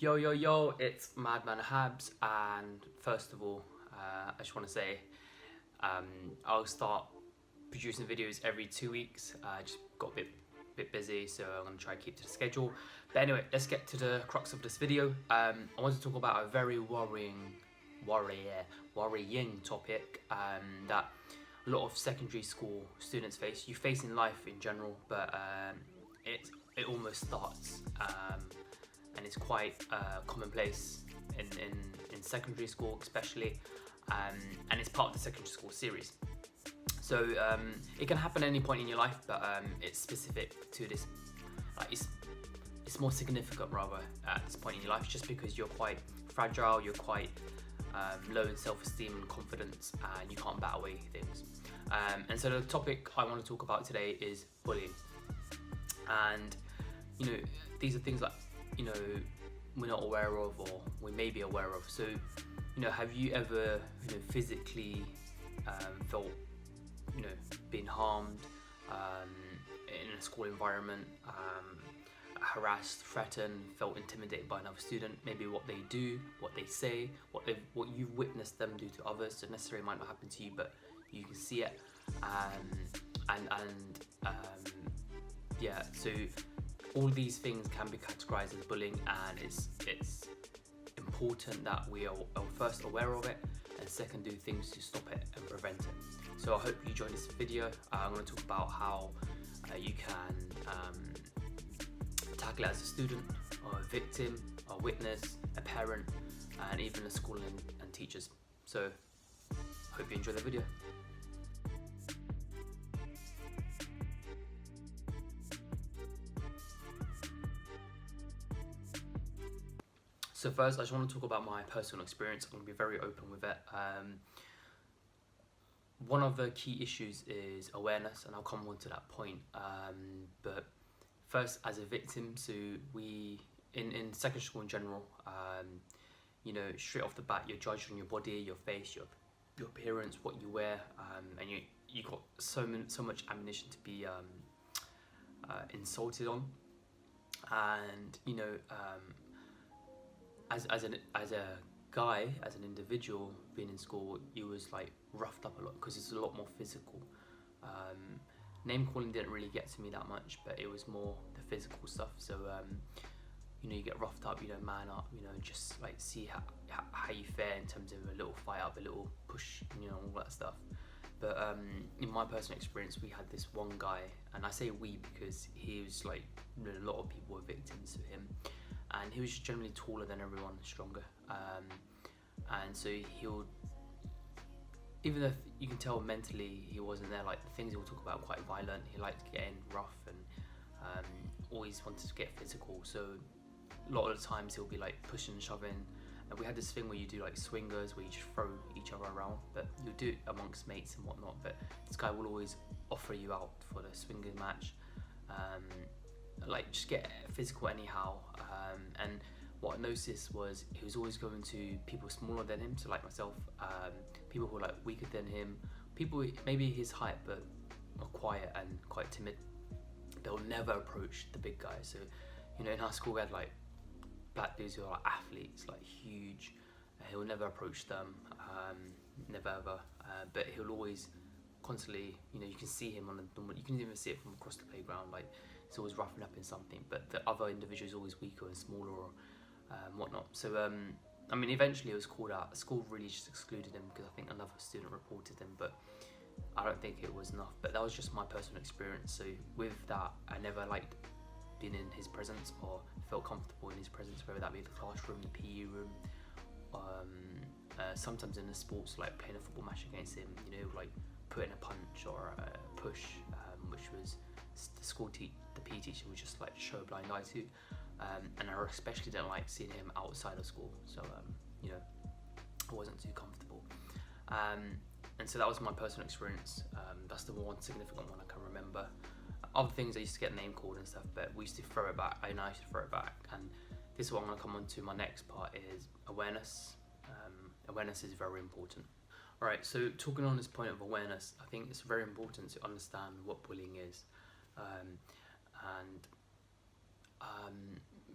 Yo, yo, yo, it's Madman Habs, and first of all, I just want to say I'll start producing videos every 2 weeks. I just got a bit busy, so I'm going to try to keep to the schedule. But anyway, let's get to the crux of this video. I want to talk about a very worrying topic that a lot of secondary school students face. You face in life in general, but it almost starts. And it's quite commonplace in secondary school especially, and it's part of the secondary school series. So it can happen at any point in your life, but it's specific to this, it's more significant rather at this point in your life, just because you're quite fragile, you're quite low in self-esteem and confidence, and you can't bat away things. And so the topic I want to talk about today is bullying. And these are things that we're not aware of, or we may be aware of. So have you ever physically felt being harmed in a school environment, harassed, threatened, felt intimidated by another student, maybe what they do, what they say, what you've witnessed them do to others? So necessarily might not happen to you, but you can see it. So all these things can be categorized as bullying, and it's important that we are first aware of it, and second, do things to stop it and prevent it. So I hope you join this video. I'm going to talk about how you can tackle it as a student, or a victim, a witness, a parent, and even a school and teachers. So hope you enjoy the video. So first, I just want to talk about my personal experience. I'm going to be very open with it. One of the key issues is awareness, and I'll come on to that point. But first, as a victim, so we, in secondary school in general, straight off the bat, you're judged on your body, your face, your appearance, what you wear, and you got so much ammunition to be insulted on, and as a guy, as an individual being in school, you was like roughed up a lot because it's a lot more physical. Name calling didn't really get to me that much, but it was more the physical stuff. So you get roughed up, man up, just like see how you fare in terms of a little fight up, a little push, all that stuff. But in my personal experience, we had this one guy, and I say we because he was like, a lot of people were victims to him. And he was just generally taller than everyone, stronger, and so he'll, even though you can tell mentally he wasn't there, like the things he'll talk about quite violent. He liked getting rough and always wanted to get physical. So a lot of the times he'll be like pushing and shoving. And we had this thing where you do like swingers, where you just throw each other around, but you do it amongst mates and whatnot. But this guy will always offer you out for the swingers match. Like just get physical anyhow, and what I noticed was he was always going to people smaller than him, so like myself, people who were like weaker than him, people maybe his height but are quiet and quite timid. They'll never approach the big guys. So in our school we had like black dudes who are like athletes, like huge. He'll never approach them, never ever, but he'll always constantly, you can see him on the normal, you can even see it from across the playground, like he's always roughing up in something, but the other individual is always weaker and smaller, or whatnot. So eventually it was called out. School really just excluded him because I think another student reported him, but I don't think it was enough. But that was just my personal experience. So with that, I never liked being in his presence or felt comfortable in his presence, whether that be the classroom, the PE room, sometimes in the sports, like playing a football match against him, like putting a punch or a push, which was the PE teacher would just like show a blind eye to, and I especially didn't like seeing him outside of school. So I wasn't too comfortable, and so that was my personal experience. That's the one significant one I can remember. Other things, I used to get name called and stuff, but we used to throw it back. I used to throw it back, and this is what I'm going to come on to. My next part is awareness. Awareness is very important. Alright, so talking on this point of awareness, I think it's very important to understand what bullying is.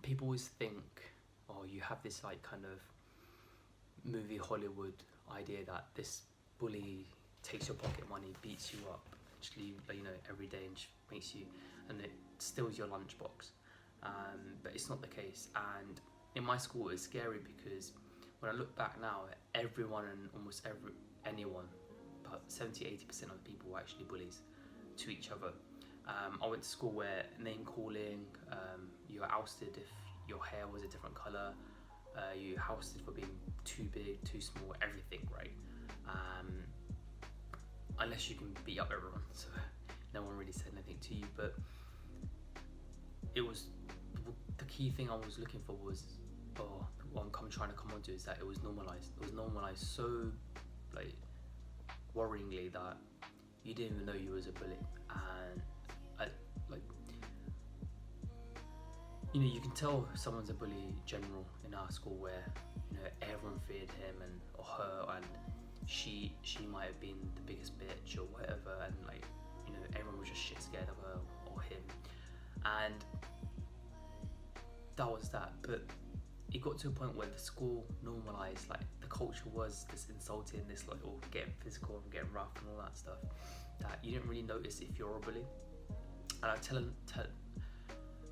People always think or you have this like kind of movie Hollywood idea that this bully takes your pocket money, beats you up, actually, every day, and makes you, and it steals your lunchbox. But it's not the case. And in my school, it's scary because when I look back now, everyone and almost anyone, but 70-80% of the people were actually bullies to each other. I went to school where name calling, you were ousted if your hair was a different colour, you ousted for being too big, too small, everything, right? Unless you can beat up everyone, so no one really said anything to you. But it was, the key thing I was looking for was, or what I'm trying to come onto, is that it was normalised. It was normalised so like worryingly that you didn't even know you was a bully. And you can tell someone's a bully general in our school, where everyone feared him or her, and she might have been the biggest bitch or whatever, and everyone was just shit scared of her or him, and that was that. But it got to a point where the school normalised, the culture was this insulting, this getting physical and getting rough and all that stuff, that you didn't really notice if you're a bully.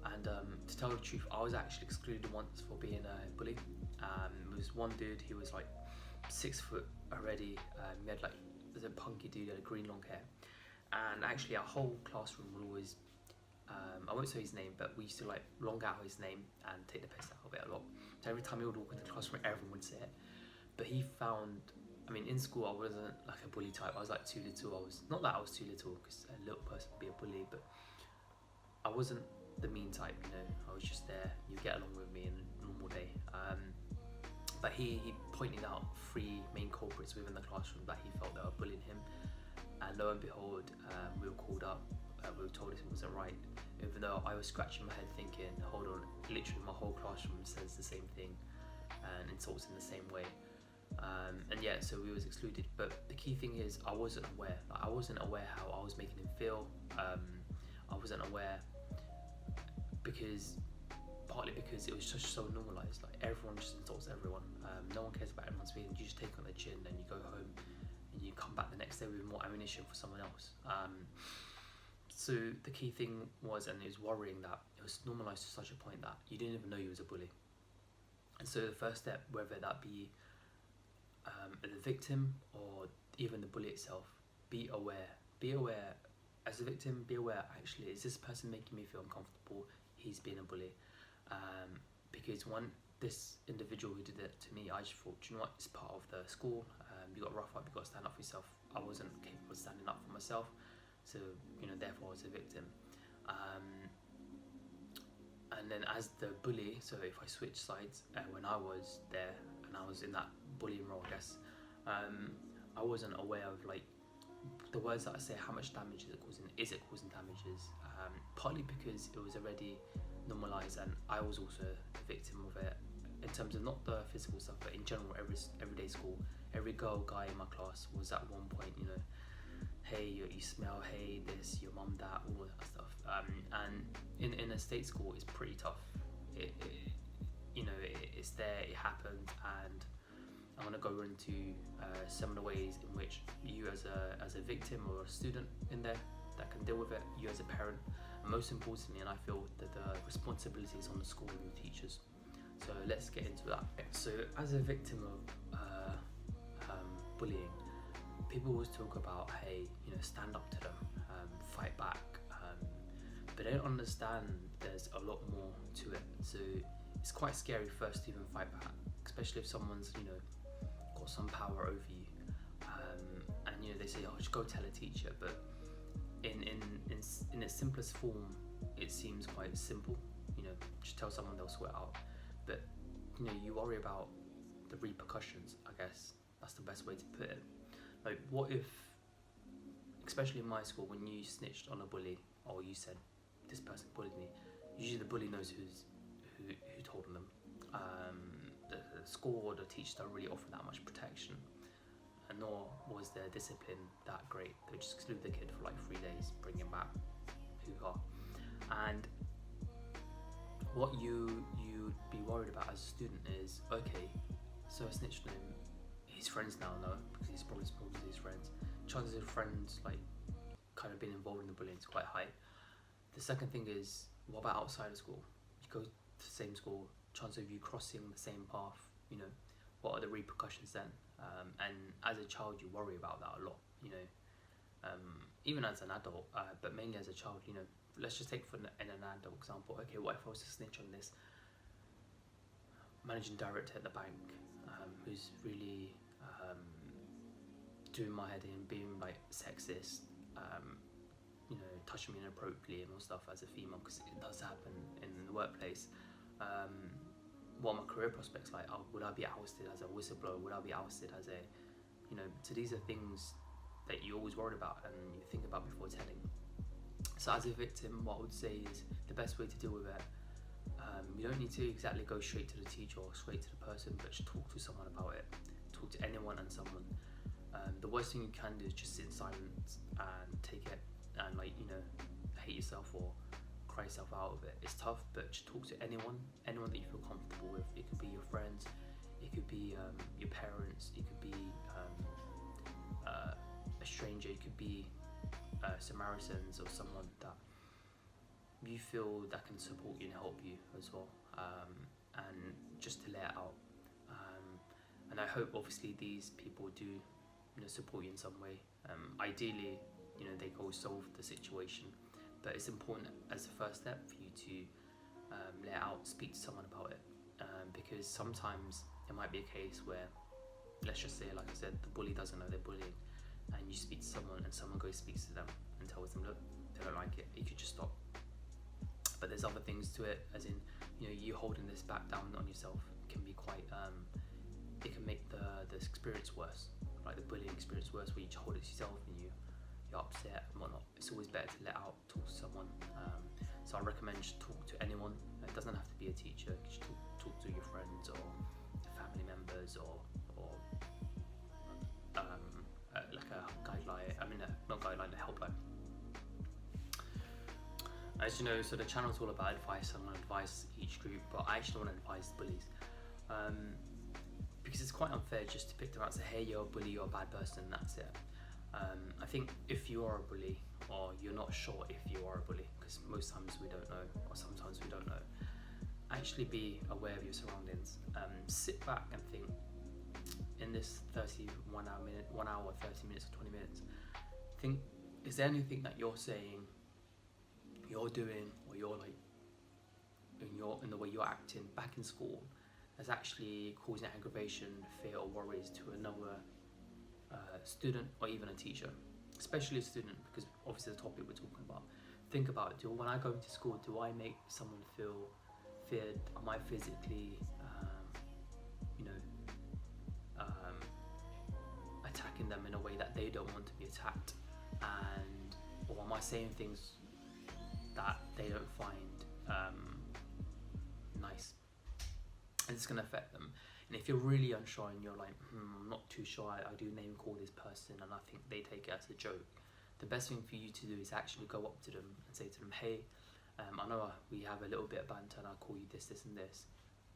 And to tell the truth, I was actually excluded once for being a bully. There was one dude, he was 6 foot already, he had there's a punky dude, he had green long hair, and actually our whole classroom would always, I won't say his name, but we used to long out his name and take the piss out of it a lot. So every time he would walk into the classroom, everyone would say it. But he found, in school I wasn't a bully type. I was too little. Not that I was too little, because a little person would be a bully, but I wasn't the mean type, I was just there, you get along with me in a normal day. But he pointed out 3 main culprits within the classroom that he felt that were bullying him, and lo and behold, we were called up, we were told it wasn't right, even though I was scratching my head thinking, hold on, literally my whole classroom says the same thing and insults in the same way. And yeah, so we was excluded. But the key thing is, I wasn't aware. I wasn't aware how I was making him feel. I wasn't aware partly because it was just so normalised. Everyone just insults everyone. No one cares about everyone's feelings. You just take on the chin and you go home and you come back the next day with more ammunition for someone else. So the key thing was, and it was worrying, that it was normalised to such a point that you didn't even know you was a bully. And so the first step, whether that be the victim or even the bully itself, be aware. Be aware as a victim. Be aware, actually, is this person making me feel uncomfortable? He's being a bully. Because this individual who did it to me, I just thought, do you know what, it's part of the school. You got to rough up, you got to stand up for yourself. I wasn't capable of standing up for myself, so therefore I was a victim. And then as the bully, so if I switch sides, when I was there and I was in that bullying role, I guess, I wasn't aware of the words that I say, how much damage is it causing damages, partly because it was already normalised, and I was also a victim of it, in terms of not the physical stuff, but in general, everyday school, every guy in my class was at one point, hey, you smell, hey, this, your mum, that, all that stuff. And in a state school, it's pretty tough. It's there, it happened, and I'm going to go into some of the ways in which you as a victim or a student in there that can deal with it, you as a parent, and most importantly, and I feel that the responsibility is on the school and the teachers. So let's get into that. So as a victim of bullying, people always talk about, hey, stand up to them, fight back, but they don't understand there's a lot more to it. So it's quite scary first to even fight back, especially if someone's got some power over you, and they say, oh, just go tell a teacher. But in its simplest form, it seems quite simple. Just tell someone, they'll sort it out. But you worry about the repercussions. I guess that's the best way to put it. What if, especially in my school, when you snitched on a bully, or you said this person bullied me, usually the bully knows who told on them. The school or the teacher don't really offer that much protection, and nor was their discipline that great. They would just exclude the kid for 3 days, bring him back, hoo-ha. And what you'd be worried about as a student is, okay, so I snitched on him, his friends now know, because he's probably spoken to his friends. Chances of friends like kind of being involved in the bullying is quite high. The second thing is, what about outside of school? You go to the same school, chance of you crossing the same path, you know, what are the repercussions then? And as a child, you worry about that a lot, you know, even as an adult, but mainly as a child, you know. Let's just take for an adult example. Okay, what if I was to snitch on this managing director at the bank, who's really doing my head in, being like sexist, you know, touching me inappropriately and all stuff as a female, because it does happen in the workplace. What are my career prospects like? Would I be ousted as a whistleblower? Would I be ousted as a, you know, so these are things that you always worry about and you think about before telling. So as a victim, what I would say is the best way to deal with it, you don't need to exactly go straight to the teacher or straight to the person, but just talk to someone about it. Talk to anyone and someone. The worst thing you can do is just sit in silence and take it and, like, you know, hate yourself or cry yourself out of it. It's tough, but just talk to anyone that you feel comfortable with. It could be your friends, it could be your parents, it could be a stranger, it could be Samaritans or someone that you feel that can support you and help you as well, and just to let it out. And I hope obviously these people do, you know, support you in some way. Ideally, you know, they go solve the situation, but it's important as a first step for you to let it out, speak to someone about it, because sometimes it might be a case where, let's just say, like I said, the bully doesn't know they're bullying, and you speak to someone and someone goes speaks to them and tells them, look, they don't like it, you could just stop. But there's other things to it, as in, you know, you holding this back down on yourself can be quite, it can make the experience worse, like the bullying experience worse, where you hold it to yourself and you're upset and whatnot. It's always better to let out, talk to someone. So I recommend just talk to anyone. It doesn't have to be a teacher. Just talk to your friends or family members or like a guideline. I mean, not guideline, a helpline. As you know, so the channel's all about advice. I'm going to advise each group, but I actually want to advise the bullies. Because it's quite unfair just to pick them out and say, hey, you're a bully, you're a bad person, that's it. I think if you are a bully, or you're not sure if you are a bully, because most times we don't know, or sometimes we don't know, actually be aware of your surroundings. Sit back and think, in this 1 hour, 30 minutes or 20 minutes, think, is there anything that you're saying, you're doing, or you're like, in the way you're acting back in school, that's actually causing aggravation, fear or worries to another student or even a teacher, especially a student, because obviously the topic we're talking about. Think about it. When I go into school, do I make someone feel feared? Am I physically, you know, attacking them in a way that they don't want to be attacked? And or am I saying things that they don't find nice? And it's going to affect them. And if you're really unsure and you're like, I'm not too sure, I do name call this person and I think they take it as a joke, the best thing for you to do is actually go up to them and say to them, hey, I know we have a little bit of banter and I call you this, this and this.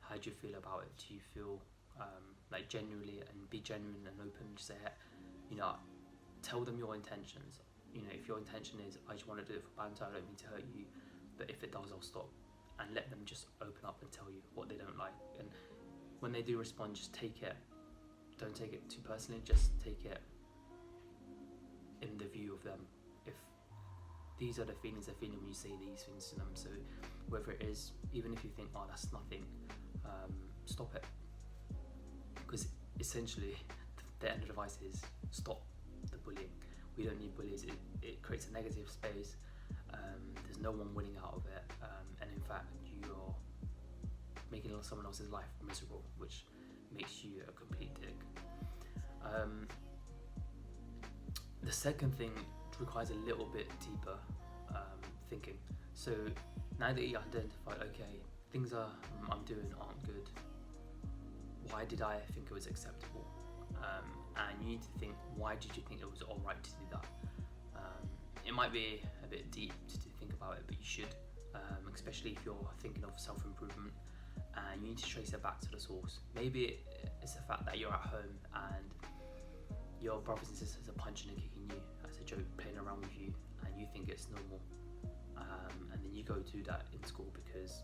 How do you feel about it? Do you feel like genuinely, and be genuine and open, just say, you know, tell them your intentions. You know, if your intention is, I just want to do it for banter, I don't mean to hurt you, but if it does, I'll stop. And let them just open up and tell you what they don't like. And when they do respond, just take it. Don't take it too personally, just take it in the view of them. If these are the feelings they're feeling when you say these things to them. So whether it is, even if you think, oh, that's nothing, stop it. Because essentially, the end of the advice is stop the bullying. We don't need bullies. It creates a negative space. There's no one winning out of it, and in fact you're making someone else's life miserable, which makes you a complete dick. The second thing requires a little bit deeper thinking. So now that you identified, okay, things I'm doing aren't good, why did I think it was acceptable? And you need to think, why did you think it was alright to do that? It might be a bit deep to think about it, but you should. especially if you're thinking of self-improvement, and you need to trace it back to the source. Maybe it's the fact that you're at home and your brothers and sisters are punching and kicking you as a joke, playing around with you, and you think it's normal, and then you go do that in school because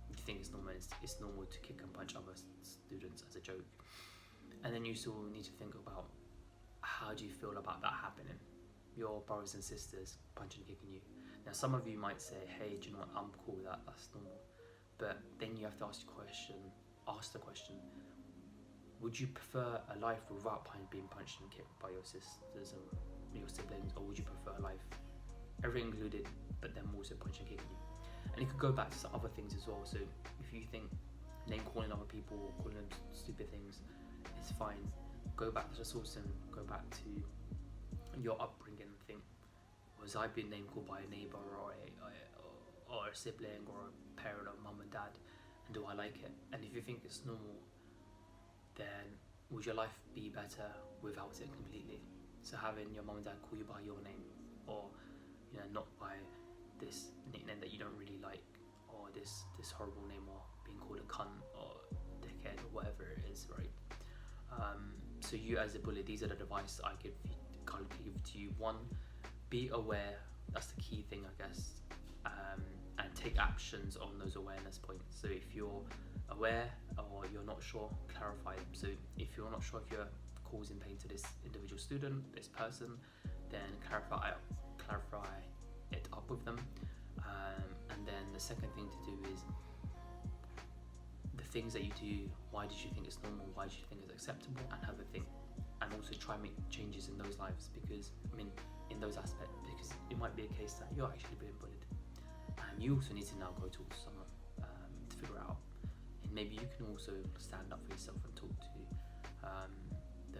you think it's normal. It's normal to kick and punch other students as a joke, and then you still need to think about, how do you feel about that happening? Your brothers and sisters punching and kicking you. Now, some of you might say, "Hey, do you know what? I'm cool with that. That's normal." But then you have to ask the question: would you prefer a life without being punched and kicked by your sisters or your siblings, or would you prefer a life, everything included, but then also punching and kicking you? And it could go back to some other things as well. So if you think name calling other people, calling them stupid things, is fine. Go back to the source and go back to your upbringing and think, was I being name called by a neighbour or a sibling or a parent or mum and dad, and do I like it? And if you think it's normal, then would your life be better without it completely? So having your mum and dad call you by your name, or not by this nickname that you don't really like, or this horrible name, or being called a cunt or dickhead or whatever it is, right? So you as a bully, these are the advice I could give to you. One, be aware. That's the key thing, I guess, and take actions on those awareness points. So if you're aware or you're not sure, clarify. So if you're not sure if you're causing pain to this individual student, this person, then clarify it up with them. And then the second thing to do is the things that you do, why did you think it's normal, why did you think it's acceptable, and have a think, and also try and make changes in those lives, because in those aspects, because it might be a case that you're actually being bullied, and you also need to now go talk to someone to figure it out. And maybe you can also stand up for yourself and talk to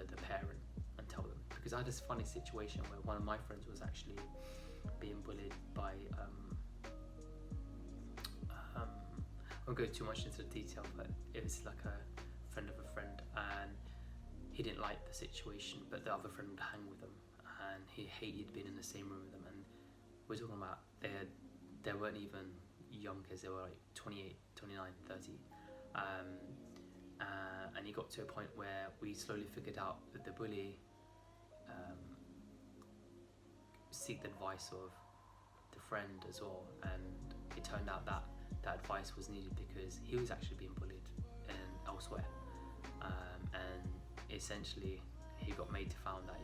the parent and tell them, because I had this funny situation where one of my friends was actually being bullied by I won't go too much into the detail, but it was like a friend of a friend, and he didn't like the situation, but the other friend would hang with them, and he hated being in the same room with them. And we're talking about they weren't even young kids, they were like 28, 29, 30, and he got to a point where we slowly figured out that the bully seeked the advice of the friend as well, and it turned out that that advice was needed because he was actually being bullied elsewhere, and essentially he got made to found that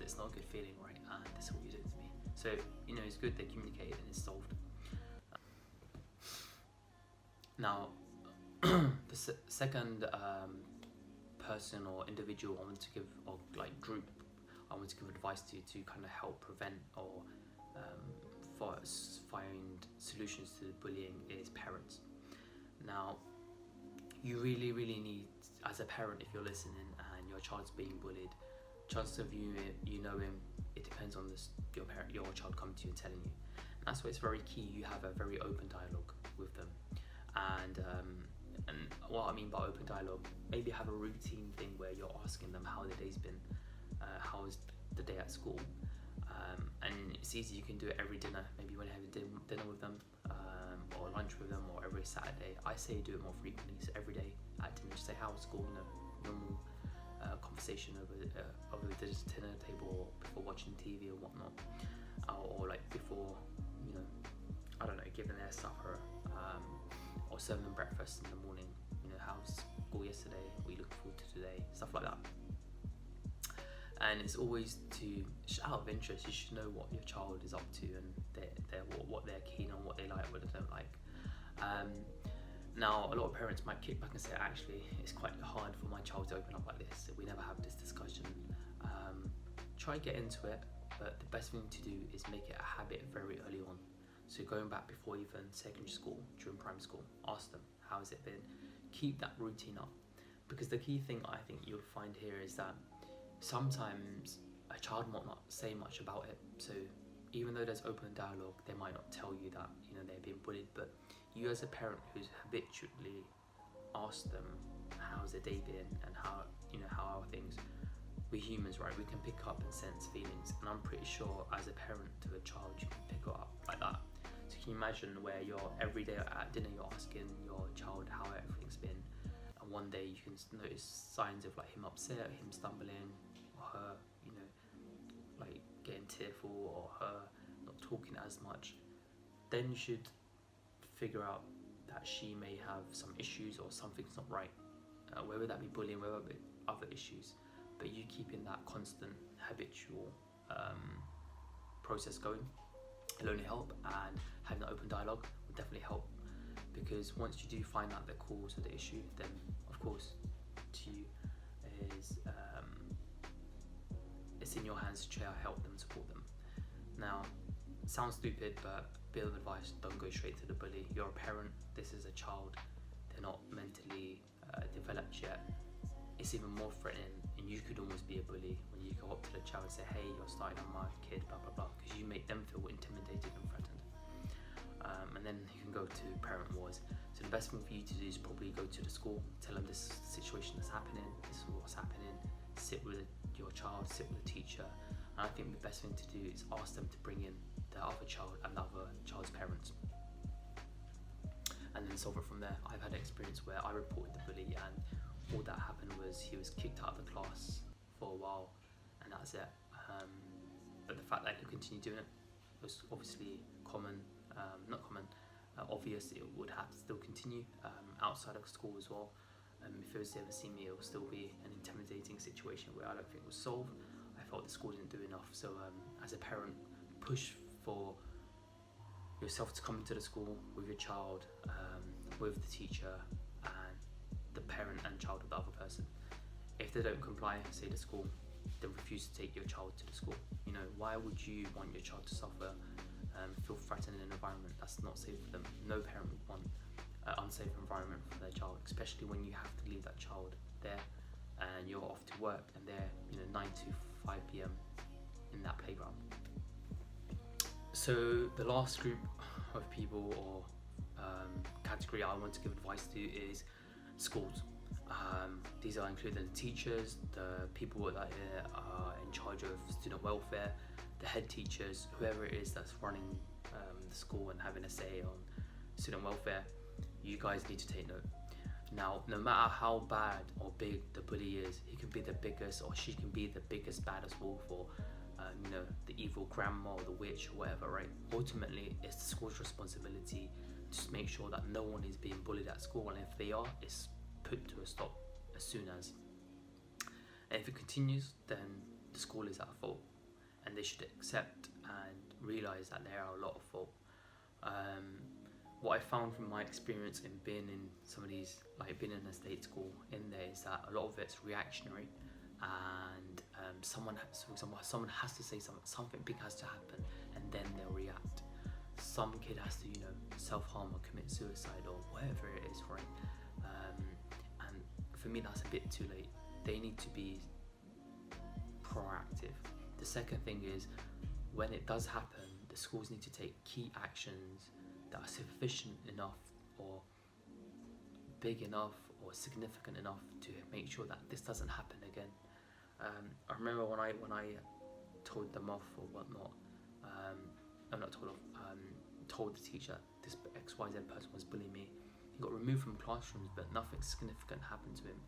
it's not a good feeling, right? And this is what you did to me. So it's good they communicated and it's solved. Now the second person or individual I want to give, or like group I want to give advice to kind of help prevent or find solutions to bullying is parents. Now you really need, as a parent, if you're listening and your child's being bullied, chances of you know him, it depends on your child coming to you and telling you. And that's why it's very key you have a very open dialogue with them. And what I mean by open dialogue, maybe have a routine thing where you're asking them how the day's been, how was the day at school, and it's easy, you can do it every dinner, maybe when you have dinner with them, or lunch with them, or every Saturday. I say do it more frequently, so every day at dinner, just say how was school, normal conversation over the dinner table, or before watching TV or whatnot, or like before, I don't know, giving their supper, or serving them breakfast in the morning. How was school yesterday? What are you looking forward to today? Stuff like that. And it's always out of interest. You should know what your child is up to and what they're keen on, what they like, what they don't like. Now, a lot of parents might kick back and say, actually, it's quite hard for my child to open up like this. We never have this discussion. Try get into it, but the best thing to do is make it a habit very early on. So going back before even secondary school, during primary school, ask them, how has it been? Keep that routine up. Because the key thing I think you'll find here is that sometimes a child might not say much about it. So even though there's open dialogue, they might not tell you that they're being bullied, but you as a parent who's habitually asked them how's their day been and how are things, we're humans, right? We can pick up and sense feelings, and I'm pretty sure as a parent to a child you can pick it up like that. So Can you imagine where you're every day at dinner, you're asking your child how everything's been, and one day you can notice signs of like him upset, him stumbling, or her, you know, like getting tearful, or her not talking as much. Then you should figure out that she may have some issues or something's not right, whether that be bullying, whether it be other issues. But you keeping that constant habitual process going, it'll only help, and having an open dialogue will definitely help, because once you do find out the cause of the issue, then of course to you is it's in your hands to try to help them, support them. Now, it sounds stupid, but a bit of advice: don't go straight to the bully. You're a parent, this is a child, they're not mentally developed yet. It's even more threatening, and you could almost be a bully when you go up to the child and say, hey, you're starting on my kid, blah blah blah, because you make them feel intimidated and threatened. And then you can go to parent wars. So the best thing for you to do is probably go to the school, tell them this situation that's happening, this is what's happening, sit with your child, sit with the teacher. And I think the best thing to do is ask them to bring in the other child and the other child's parents, and then solve it from there. I've had an experience where I reported the bully, and all that happened was he was kicked out of the class for a while, and that's it. But the fact that he could continue doing it was obviously obvious. It would have to still continue outside of school as well. If he was to ever see me, it would still be an intimidating situation where I don't think it was solved. I felt the school didn't do enough. So as a parent, push for yourself to come into the school with your child, with the teacher, and the parent and child of the other person. If they don't comply, say the school, then refuse to take your child to the school. You know, why would you want your child to suffer, feel threatened in an environment that's not safe for them? No parent would want an unsafe environment for their child, especially when you have to leave that child there and you're off to work and they're 9 to 5 p.m. in that playground. So the last group of people or category I want to give advice to is schools. These are including the teachers, the people that are in charge of student welfare, the head teachers, whoever it is that's running the school and having a say on student welfare. You guys need to take note. Now, no matter how bad or big the bully is, he can be the biggest, or she can be the biggest, baddest wolf, or the evil grandma or the witch or whatever, right? Ultimately, it's the school's responsibility to just make sure that no one is being bullied at school, and if they are, it's put to a stop as soon as. And if it continues, then the school is at fault, and they should accept and realise that they are a lot of fault. What I found from my experience in being in some of these, like being in a state school in there, is that a lot of it's reactionary, and someone has to say something big has to happen, and then they'll react. Some kid has to, self-harm or commit suicide or whatever it is, right? And for me, that's a bit too late. They need to be proactive. The second thing is, when it does happen, the schools need to take key actions that are sufficient enough or big enough or significant enough to make sure that this doesn't happen again. I remember when I told them off or whatnot, I'm not told off, told the teacher this XYZ person was bullying me. He got removed from classrooms, but nothing significant happened to him.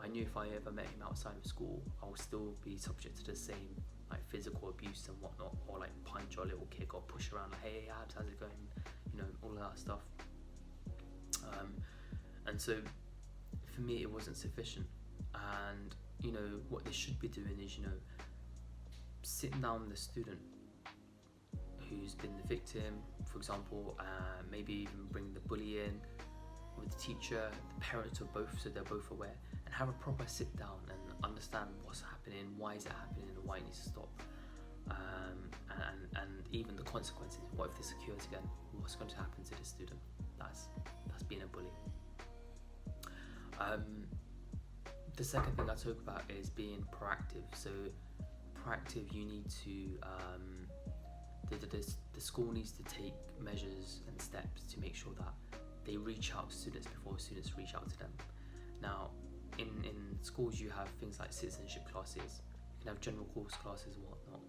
I knew if I ever met him outside of school, I would still be subject to the same like physical abuse and whatnot, or like punch or little kick or push around, like, hey Abs, how's it going? All of that stuff. And so for me, it wasn't sufficient. And what they should be doing is sitting down with the student who's been the victim, for example, maybe even bring the bully in with the teacher, the parents of both, so they're both aware, and have a proper sit down and understand what's happening, why is it happening, and why it needs to stop, and even the consequences. What if this occurs again? What's going to happen to the student? That's being a bully. The second thing I talk about is being proactive. So proactive, you need to the school needs to take measures and steps to make sure that they reach out to students before students reach out to them. Now, in schools, you have things like citizenship classes. You can have general course classes and whatnot.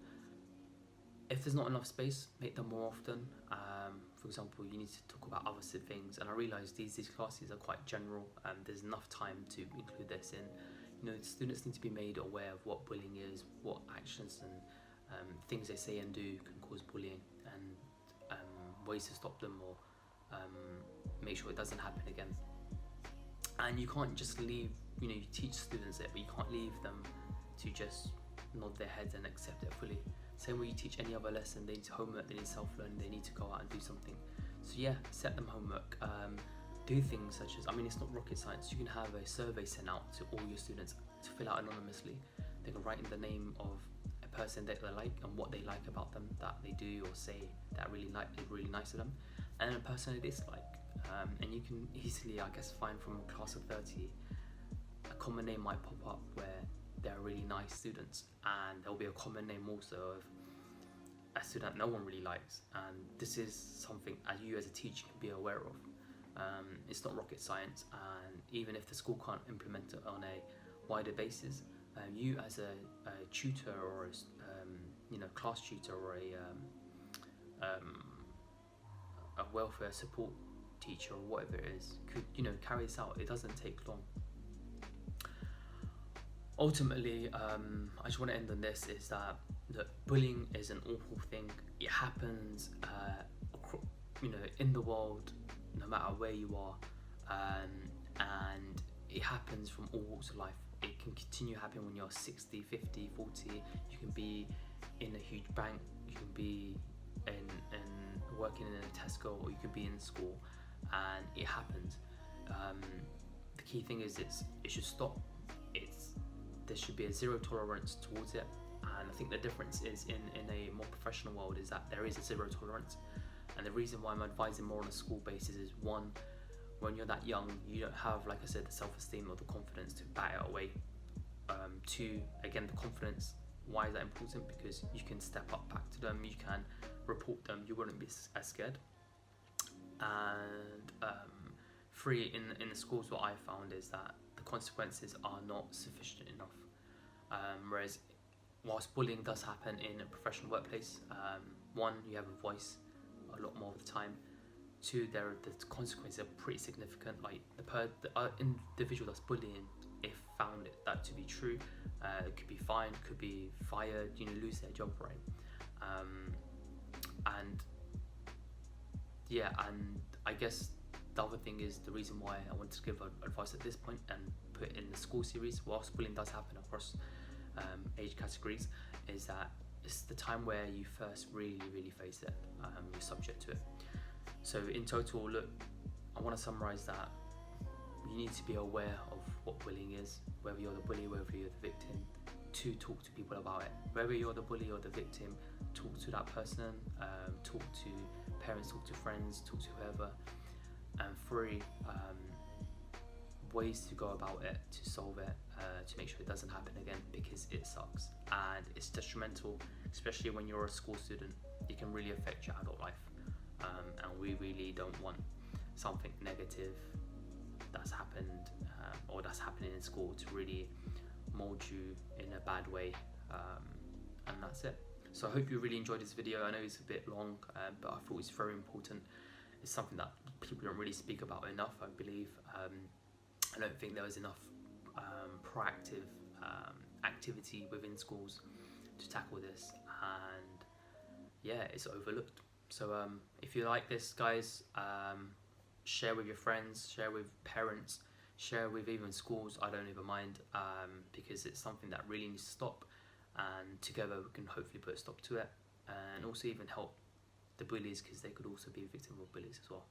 If there's not enough space, make them more often. for example, you need to talk about other things. And I realised these classes are quite general, and there's enough time to include this in. Students need to be made aware of what bullying is, what actions and things they say and do can cause bullying, and ways to stop them, or make sure it doesn't happen again. And you can't just leave, you teach students it, but you can't leave them to just nod their heads and accept it fully. Same way you teach any other lesson, they need homework, they need self-learning, they need to go out and do something. So yeah, set them homework. Do things such as, it's not rocket science, you can have a survey sent out to all your students to fill out anonymously. They can write in the name of a person that they like and what they like about them, that they do or say that really nice to them, and then a person they dislike. And you can easily, find from a class of 30, a common name might pop up where they're really nice students, and there'll be a common name also of a student no one really likes. And this is something you as a teacher can be aware of. It's not rocket science, and even if the school can't implement it on a wider basis, you as a tutor or a class tutor or a welfare support teacher or whatever it is could carry this out. It doesn't take long. Ultimately, I just want to end on this, is that bullying is an awful thing. It happens in the world, no matter where you are, and it happens from all walks of life. It can continue happening when you're 60, 50, 40. You can be in a huge bank, you can be in working in a Tesco, or you could be in school, and it happens. The key thing is it should stop. There should be a zero tolerance towards it, and I think the difference is in a more professional world is that there is a zero tolerance. And the reason why I'm advising more on a school basis is, one, when you're that young, you don't have, like I said, the self-esteem or the confidence to bat it away. Two, again, the confidence. Why is that important? Because you can step up back to them, you can report them, you wouldn't be as scared. And three, in the schools, what I found is that the consequences are not sufficient enough. Whereas whilst bullying does happen in a professional workplace, one, you have a voice a lot more of the time. Two, the consequences are pretty significant. Like the individual that's bullying, if found that to be true, it could be fined, could be fired, lose their job, right? And I guess the other thing is, the reason why I wanted to give advice at this point and put in the school series, whilst bullying does happen across age categories, is that it's the time where you first really face it, you're subject to it. So in total, look, I want to summarize that you need to be aware of what bullying is, whether you're the bully, whether you're the victim, to talk to people about it. Whether you're the bully or the victim, talk to that person, talk to parents, talk to friends, talk to whoever. And three, ways to go about it, to solve it, to make sure it doesn't happen again, because it sucks and it's detrimental, especially when you're a school student. It can really affect your adult life, and we really don't want something negative that's happened or that's happening in school to really mold you in a bad way, and that's it. So I hope you really enjoyed this video. I know it's a bit long, but I thought it's very important. It's something that people don't really speak about enough, I believe. I don't think there was enough proactive activity within schools to tackle this, and it's overlooked. So if you like this, guys, share with your friends, share with parents, share with even schools. I don't even mind, because it's something that really needs to stop, and together we can hopefully put a stop to it, and also even help the bullies, because they could also be a victim of bullies as well.